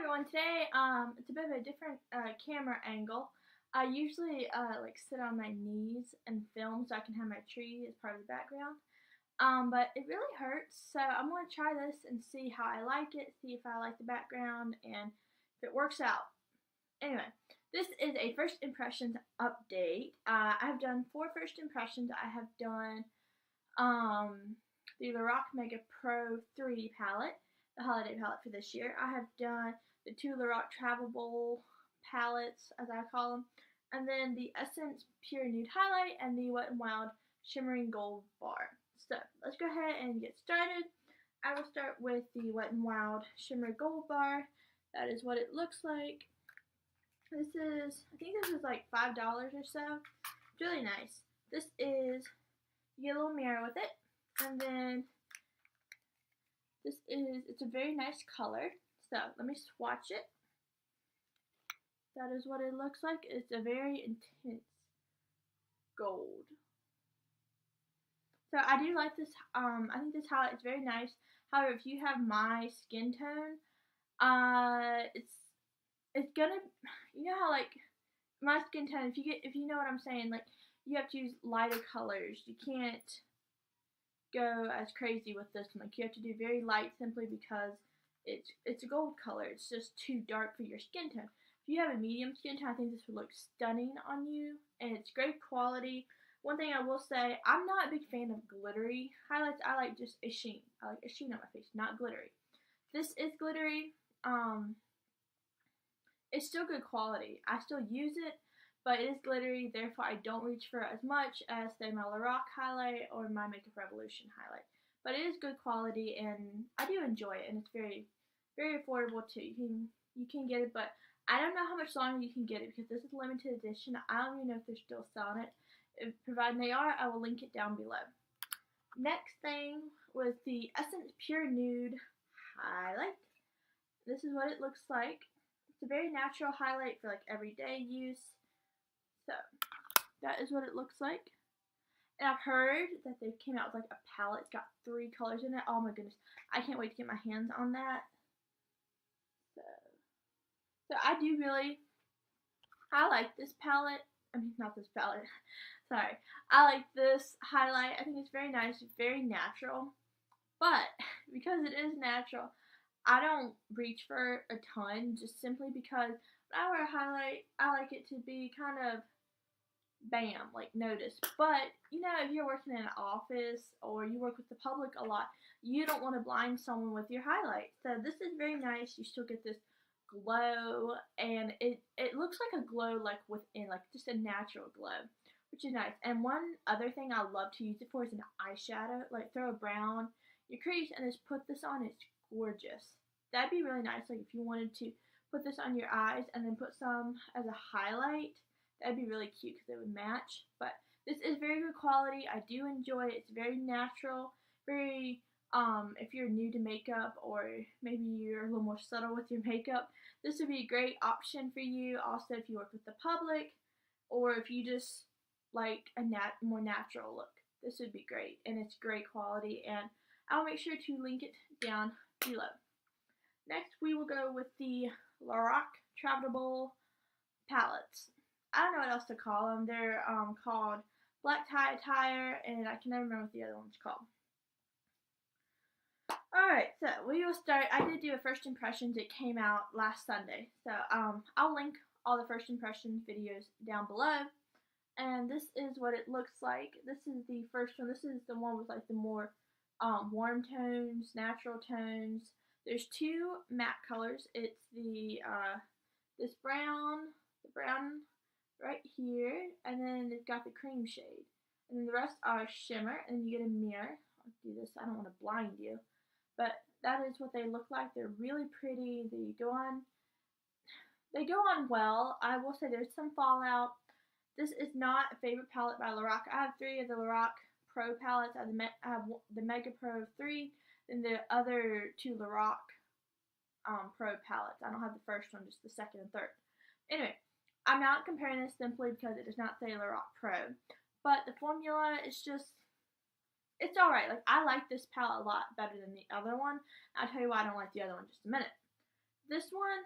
everyone, today it's a bit of a different camera angle. I usually like sit on my knees and film so I can have my tree as part of the background. But it really hurts, so I'm going to try this and see how I like it, see if I like the background, and if it works out. Anyway, this is a first impressions update. I've done 4 first impressions. I have done the Lorac Mega Pro 3 palette, the holiday palette for this year. I have done the 2 Lorac Travelable palettes, as I call them, and then the Essence Pure Nude Highlight and the Wet-nWild Shimmering Gold Bar. So let's go ahead and get started. I will start with the Wet-nWild Shimmer Gold Bar. That is what it looks like. I think this is like $5 or so. It's really nice. This is, you get a little mirror with it. And then it's a very nice color. So let me swatch it. That is what it looks like. It's a very intense gold. So I do like this. I think this highlight is very nice. However, if you have my skin tone, it's gonna, you know how like my skin tone, if you know what I'm saying, like you have to use lighter colors. You can't go as crazy with this one. Like you have to do very light simply because it's a gold color. It's just too dark for your skin tone. If you have a medium skin tone, I think this would look stunning on you, and it's great quality. One thing I will say, I'm not a big fan of glittery highlights. I like just a sheen. I like a sheen on my face, not glittery. This is glittery. It's still good quality. I still use it, but it is glittery, therefore I don't reach for it as much as, say, my Lorac highlight or my Makeup Revolution highlight. But it is good quality, and I do enjoy it, and it's very, very affordable too. You can get it, but I don't know how much longer you can get it because this is limited edition. I don't even know if they're still selling it. Provided they are, I will link it down below. Next thing was the Essence Pure Nude highlight. This is what it looks like. It's a very natural highlight for like everyday use. So that is what it looks like. And I've heard that they came out with like a palette. It's got 3 colors in it. Oh my goodness. I can't wait to get my hands on that. So I like this palette. I mean, not this palette. Sorry. I like this highlight. I think it's very nice. It's very natural. But because it is natural, I don't reach for a ton just simply because when I wear a highlight, I like it to be kind of bam, like noticed. But, you know, if you're working in an office or you work with the public a lot, you don't want to blind someone with your highlight. So this is very nice. You still get this glow, and it looks like a glow like within, like just a natural glow, which is nice. And one other thing I love to use it for is an eyeshadow. Like throw a brown your crease and just put this on. It's gorgeous. That'd be really nice. Like if you wanted to put this on your eyes and then put some as a highlight, that'd be really cute because it would match. But this is very good quality. I do enjoy it. It's very natural, very if you're new to makeup or maybe you're a little more subtle with your makeup, this would be a great option for you. Also, if you work with the public or if you just like a more natural look, this would be great, and it's great quality, and I'll make sure to link it down below. Next, we will go with the Lorac Travelable palettes. I don't know what else to call them. They're called Black Tie Attire, and I can never remember what the other one's called. Alright, so we will start. I did do a first impressions. It came out last Sunday. So I'll link all the first impressions videos down below. And this is what it looks like. This is the first one. This is the one with like the more warm tones, natural tones. There's 2 matte colors. It's the the brown right here, and then it's got the cream shade. And then the rest are shimmer, and then you get a mirror. I'll do this. I don't want to blind you. But that is what they look like. They're really pretty. They go on well. I will say there's some fallout. This is not a favorite palette by Lorac. I have 3 of the Lorac Pro palettes. I have the Mega Pro 3 and the other 2 Lorac Pro palettes. I don't have the first one, just the second and third. Anyway, I'm not comparing this simply because it does not say Lorac Pro. But the formula is just, it's alright. Like, I like this palette a lot better than the other one. I'll tell you why I don't like the other one in just a minute. This one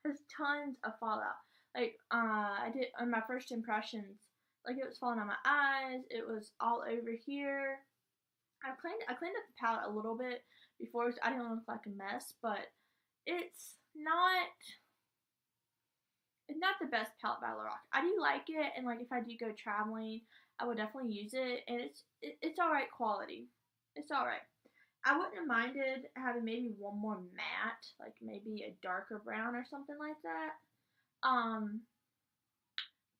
has tons of fallout. Like, I did on my first impressions, like it was falling on my eyes, it was all over here. I cleaned up the palette a little bit before, so I didn't look like a mess, but it's not it's not the best palette by Lorac. I do like it, and like if I do go traveling, I would definitely use it, and it's all right quality. It's all right. I wouldn't have minded having maybe one more matte, like maybe a darker brown or something like that. Um,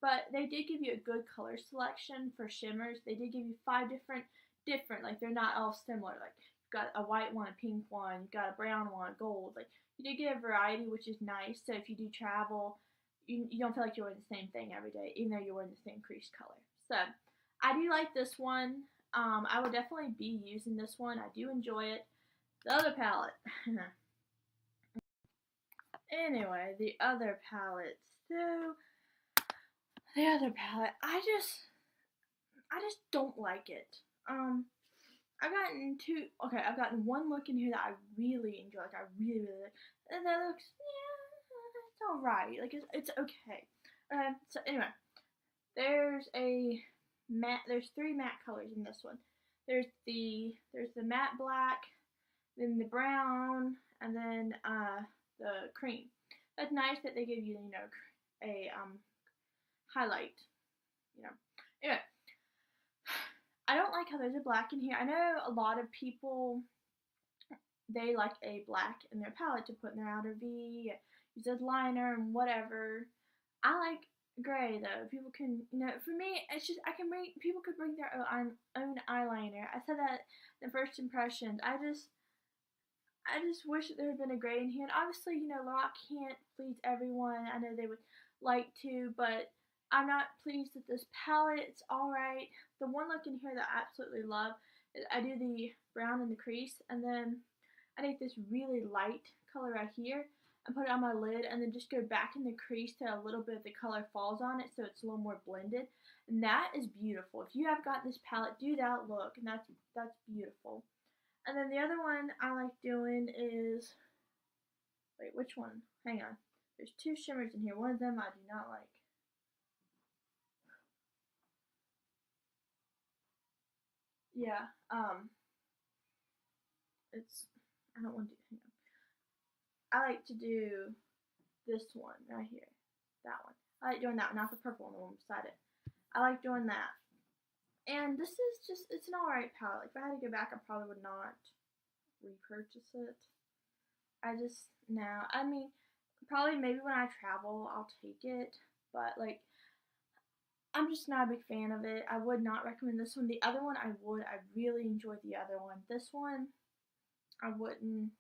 but they did give you a good color selection for shimmers. They did give you 5 different, like they're not all similar. Like you've got a white one, a pink one, you've got a brown one, a gold. Like you did get a variety, which is nice. So if you do travel, you don't feel like you're wearing the same thing every day, even though you're wearing the same crease color. So I do like this one. I would definitely be using this one. I do enjoy it. The other palette. Anyway, the other palette. So the other palette, I just don't like it. I've gotten one look in here that I really enjoy, like I really like. And that looks, yeah, it's alright, like it's okay. So anyway, there's there's 3 matte colors in this one. There's the matte black, then the brown, and then the cream. That's nice that they give you, a highlight, you know. Anyway, I don't like how there's a black in here. I know a lot of people, they like a black in their palette to put in their outer V, use as liner and whatever. I like gray though. People can, for me, it's just people could bring their own eyeliner. I said that in the first impressions. I just wish that there had been a gray in here. And obviously, Lorac can't please everyone. I know they would like to, but I'm not pleased with this palette. It's alright. The one look in here that I absolutely love is I do the brown in the crease, and then I take this really light color right here and put it on my lid, and then just go back in the crease till a little bit of the color falls on it so it's a little more blended. And that is beautiful. If you have got this palette, do that look, and that's beautiful. And then the other one I like doing is, wait, which one? Hang on. There's 2 shimmers in here. One of them I do not like. Yeah, I don't want to, hang on. I like to do this one right here. That one. I like doing that one, not the purple one, the one beside it. I like doing that. And this is just, it's an alright palette. Like, if I had to go back, I probably would not repurchase it. I mean, probably maybe when I travel, I'll take it. But, like, I'm just not a big fan of it. I would not recommend this one. The other one I would. I really enjoyed the other one. This one, I wouldn't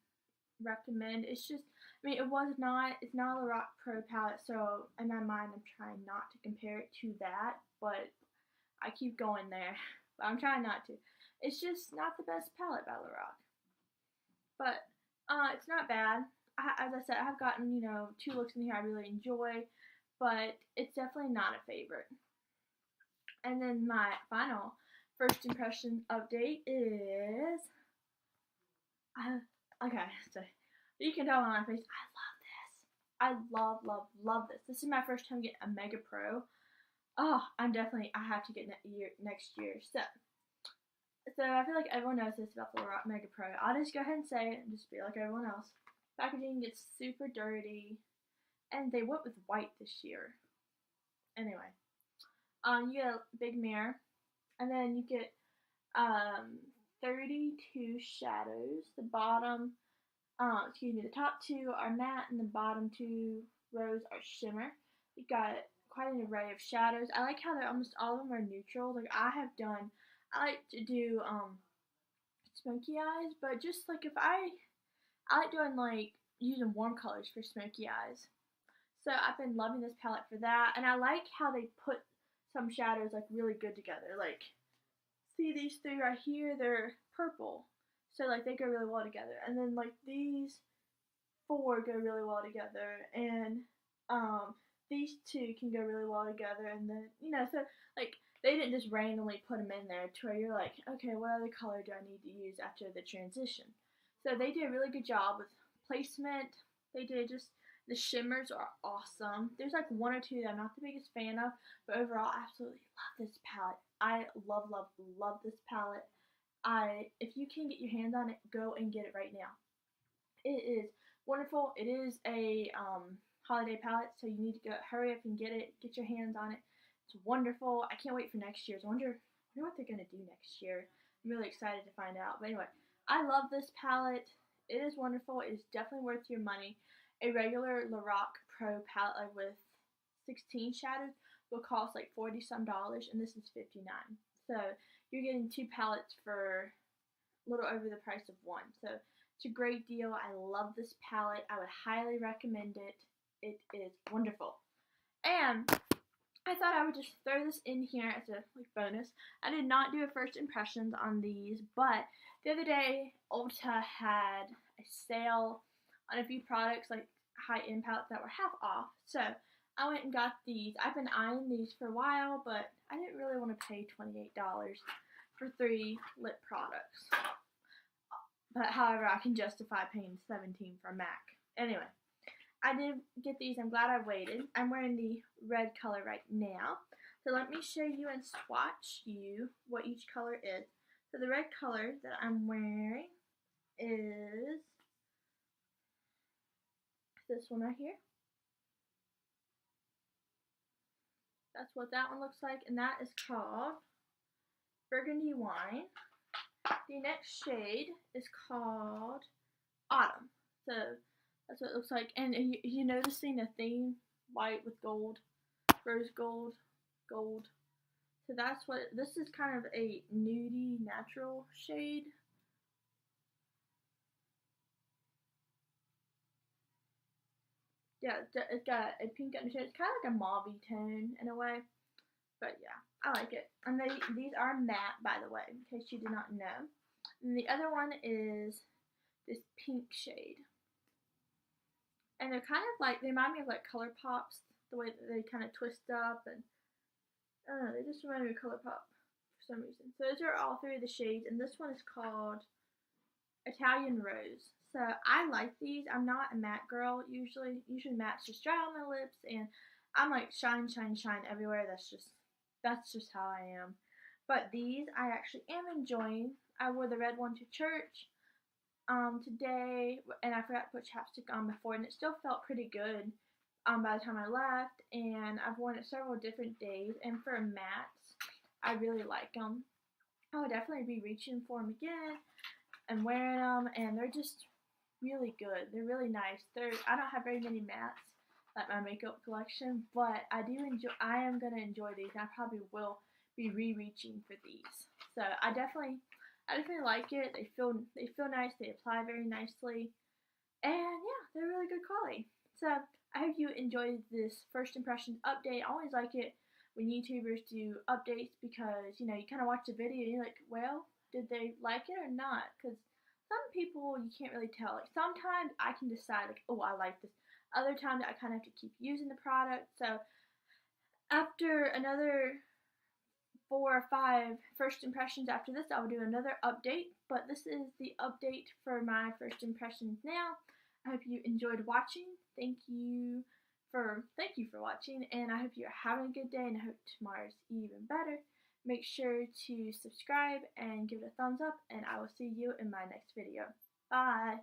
recommend. It's just, I mean, it's not a Lorac Pro palette, so in my mind, I'm trying not to compare it to that, but I keep going there. But I'm trying not to. It's just not the best palette by Lorac. But, it's not bad. As I said, I've gotten, 2 looks in here I really enjoy, but it's definitely not a favorite. And then my final first impression update is, okay, so you can tell on my face, I love this. I love this. This is my first time getting a Mega Pro. Oh, I have to get next year. So I feel like everyone knows this about the Lorac Mega Pro. I'll just go ahead and say it and just be like everyone else. Packaging gets super dirty, and they went with white this year. Anyway, you get a big mirror, and then you get 32 shadows. The top 2 are matte, and the bottom 2 rows are shimmer. You got quite an array of shadows. I like how they're almost all of them are neutral. Like I like to do smoky eyes, but just like I like doing like using warm colors for smoky eyes. So I've been loving this palette for that, and I like how they put some shadows like really good together. Like, see these 3 right here, they're purple, so like they go really well together. And then like these 4 go really well together, and these 2 can go really well together. And then so like they didn't just randomly put them in there to where you're like, okay, what other color do I need to use after the transition? So they did a really good job with placement. They did just, the shimmers are awesome. There's like one or two that I'm not the biggest fan of, but overall, I absolutely love this palette. I love, love, love this palette. If you can get your hands on it, go and get it right now. It is wonderful. It is a holiday palette, so you need to go hurry up and get it. Get your hands on it. It's wonderful. I can't wait for next year's. I wonder what they're gonna do next year. I'm really excited to find out. But anyway, I love this palette. It is wonderful. It is definitely worth your money. A regular Lorac Pro palette like with 16 shadows will cost like $40 some, and this is $59. So you're getting two palettes for a little over the price of one. So it's a great deal. I love this palette. I would highly recommend it. It is wonderful. And I thought I would just throw this in here as a bonus. I did not do a first impressions on these, but the other day Ulta had a sale on a few products, like high-end palettes that were half off. So I went and got these. I've been eyeing these for a while, but I didn't really want to pay $28 for 3 lip products. But however, I can justify paying $17 for a MAC. Anyway, I did get these. I'm glad I waited. I'm wearing the red color right now. So let me show you and swatch you what each color is. So the red color that I'm wearing is this one right here. That's what that one looks like, and that is called Burgundy Wine. The next shade is called Autumn. So that's what it looks like. And you noticing a theme? White with gold, rose gold, gold. So that's what, this is kind of a nudie natural shade. Yeah, it's got a pink undertone. It's kind of like a mauve tone in a way. But yeah, I like it. And these are matte, by the way, in case you did not know. And the other one is this pink shade. And they're kind of like, they remind me of like Color Pops, the way that they kind of twist up, and I don't know, they just remind me of Color Pop for some reason. So those are all 3 of the shades, and this one is called Italian Rose. So I like these. I'm not a matte girl usually. Usually matte's just dry on my lips, and I'm like shine, shine, shine everywhere. That's just how I am. But these I actually am enjoying. I wore the red one to church today, and I forgot to put chapstick on before, and it still felt pretty good by the time I left. And I've worn it several different days, and for mattes, I really like them. I would definitely be reaching for them again and wearing them, and they're just really good. They're really nice. I don't have very many mattes like my makeup collection, but I am gonna enjoy these. I probably will be reaching for these. So I definitely like it. They feel nice. They apply very nicely, and yeah, they're really good quality. So I hope you enjoyed this first impressions update. I always like it when YouTubers do updates, because you kind of watch the video and you're like, well, did they like it or not? Because some people you can't really tell. Like sometimes I can decide like, oh, I like this. Other times I kind of have to keep using the product. So after another 4 or 5 first impressions after this, I'll do another update. But this is the update for my first impressions now. I hope you enjoyed watching. Thank you for watching, and I hope you're having a good day, and I hope tomorrow's even better. Make sure to subscribe and give it a thumbs up, and I will see you in my next video. Bye!